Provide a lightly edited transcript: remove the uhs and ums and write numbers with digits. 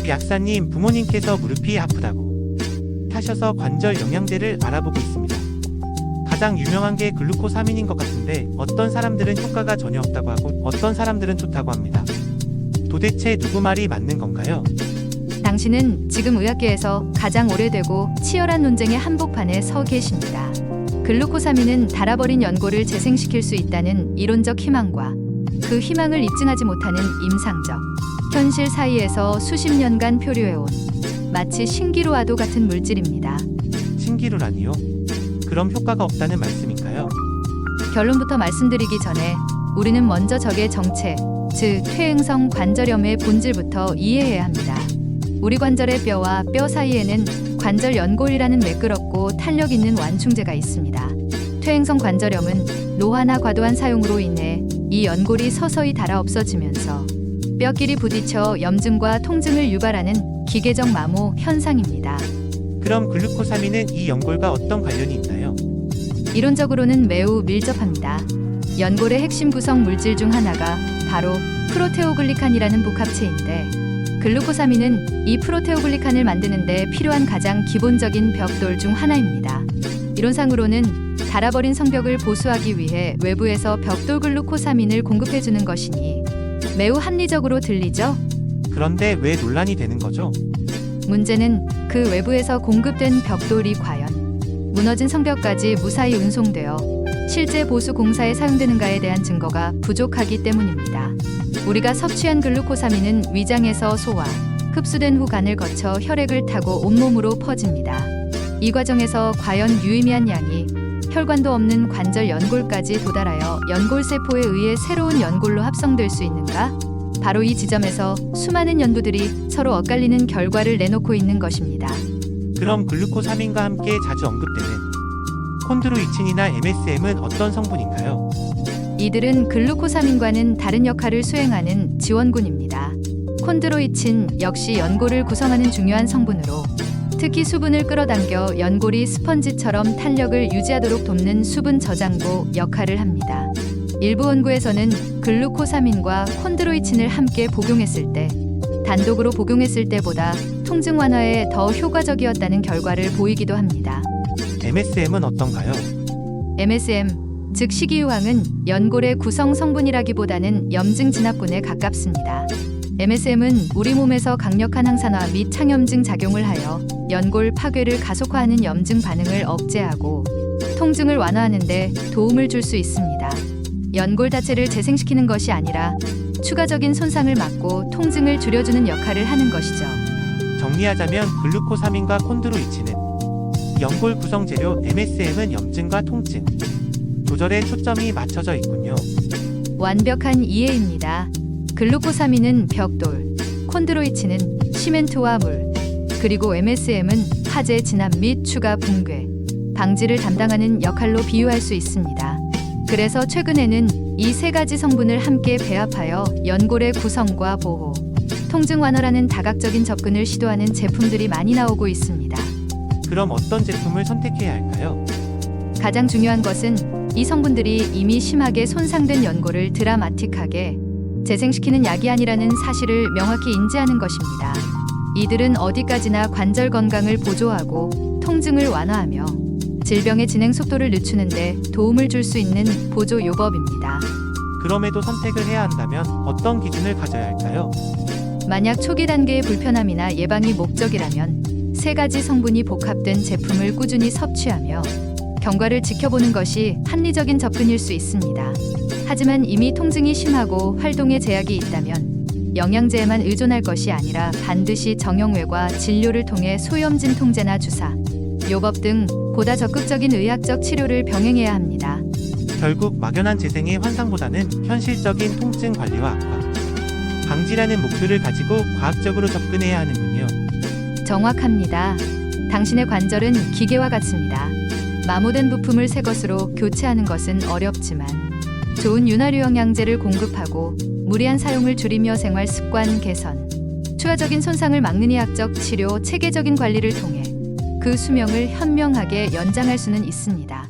약사님, 부모님께서 무릎이 아프다고 하셔서 관절 영양제를 알아보고 있습니다. 가장 유명한 게 글루코사민인 것 같은데 어떤 사람들은 효과가 전혀 없다고 하고 어떤 사람들은 좋다고 합니다. 도대체 누구 말이 맞는 건가요? 당신은 지금 의학계에서 가장 오래되고 치열한 논쟁의 한복판에 서 계십니다. 글루코사민은 닳아버린 연골을 재생시킬 수 있다는 이론적 희망과 그 희망을 입증하지 못하는 임상적 현실 사이에서 수십 년간 표류해온 마치 신기루와도 같은 물질입니다. 신기루라니요? 그럼 효과가 없다는 말씀인가요? 결론부터 말씀드리기 전에 우리는 먼저 적의 정체, 즉 퇴행성 관절염의 본질부터 이해해야 합니다. 우리 관절의 뼈와 뼈 사이에는 관절 연골이라는 매끄럽고 탄력 있는 완충제가 있습니다. 퇴행성 관절염은 노화나 과도한 사용으로 인해 이 연골이 서서히 닳아 없어지면서 뼈끼리 부딪혀 염증과 통증을 유발하는 기계적 마모 현상입니다. 그럼 글루코사민은 이 연골과 어떤 관련이 있나요? 이론적으로는 매우 밀접합니다. 연골의 핵심 구성 물질 중 하나가 바로 프로테오글리칸이라는 복합체인데 글루코사민은 이 프로테오글리칸을 만드는 데 필요한 가장 기본적인 벽돌 중 하나입니다. 이론상으로는 닳아버린 성벽을 보수하기 위해 외부에서 벽돌 글루코사민을 공급해주는 것이니 매우 합리적으로 들리죠? 그런데 왜 논란이 되는 거죠? 문제는 그 외부에서 공급된 벽돌이 과연 무너진 성벽까지 무사히 운송되어 실제 보수 공사에 사용되는가에 대한 증거가 부족하기 때문입니다. 우리가 섭취한 글루코사민은 위장에서 소화, 흡수된 후 간을 거쳐 혈액을 타고 온몸으로 퍼집니다. 이 과정에서 과연 유의미한 양이 혈관도 없는 관절 연골까지 도달하여 연골세포에 의해 새로운 연골로 합성될 수 있는가? 바로 이 지점에서 수많은 연구들이 서로 엇갈리는 결과를 내놓고 있는 것입니다. 그럼 글루코사민과 함께 자주 언급되는 콘드로이친이나 MSM은 어떤 성분인가요? 이들은 글루코사민과는 다른 역할을 수행하는 지원군입니다. 콘드로이친 역시 연골을 구성하는 중요한 성분으로 특히 수분을 끌어당겨 연골이 스펀지처럼 탄력을 유지하도록 돕는 수분 저장고 역할을 합니다. 일부 연구에서는 글루코사민과 콘드로이친을 함께 복용했을 때 단독으로 복용했을 때보다 통증 완화에 더 효과적이었다는 결과를 보이기도 합니다. MSM은 어떤가요? MSM, 즉 식이유황은 연골의 구성 성분이라기보다는 염증 진압군에 가깝습니다. MSM은 우리 몸에서 강력한 항산화 및 항염증 작용을 하여 연골 파괴를 가속화하는 염증 반응을 억제하고 통증을 완화하는 데 도움을 줄 수 있습니다. 연골 자체를 재생시키는 것이 아니라 추가적인 손상을 막고 통증을 줄여주는 역할을 하는 것이죠. 정리하자면 글루코사민과 콘드로이친은 연골 구성 재료, MSM은 염증과 통증 조절에 초점이 맞춰져 있군요. 완벽한 이해입니다. 글루코사민은 벽돌, 콘드로이친은 시멘트와 물, 그리고 MSM은 화재 진압 및 추가 붕괴, 방지를 담당하는 역할로 비유할 수 있습니다. 그래서 최근에는 이 세 가지 성분을 함께 배합하여 연골의 구성과 보호, 통증 완화라는 다각적인 접근을 시도하는 제품들이 많이 나오고 있습니다. 그럼 어떤 제품을 선택해야 할까요? 가장 중요한 것은 이 성분들이 이미 심하게 손상된 연골을 드라마틱하게 재생시키는 약이 아니라는 사실을 명확히 인지하는 것입니다. 이들은 어디까지나 관절 건강을 보조하고 통증을 완화하며 질병의 진행 속도를 늦추는 데 도움을 줄 수 있는 보조 요법입니다. 그럼에도 선택을 해야 한다면 어떤 기준을 가져야 할까요? 만약 초기 단계의 불편함이나 예방이 목적이라면 세 가지 성분이 복합된 제품을 꾸준히 섭취하며 경과를 지켜보는 것이 합리적인 접근일 수 있습니다. 하지만 이미 통증이 심하고 활동에 제약이 있다면 영양제에만 의존할 것이 아니라 반드시 정형외과 진료를 통해 소염진 통제나 주사, 요법 등 보다 적극적인 의학적 치료를 병행해야 합니다. 결국 막연한 재생의 환상보다는 현실적인 통증 관리와 악화, 방지라는 목표를 가지고 과학적으로 접근해야 하는군요. 정확합니다. 당신의 관절은 기계와 같습니다. 마모된 부품을 새 것으로 교체하는 것은 어렵지만 좋은 윤활유 영양제를 공급하고 무리한 사용을 줄이며 생활 습관 개선, 추가적인 손상을 막는 의학적 치료, 체계적인 관리를 통해 그 수명을 현명하게 연장할 수는 있습니다.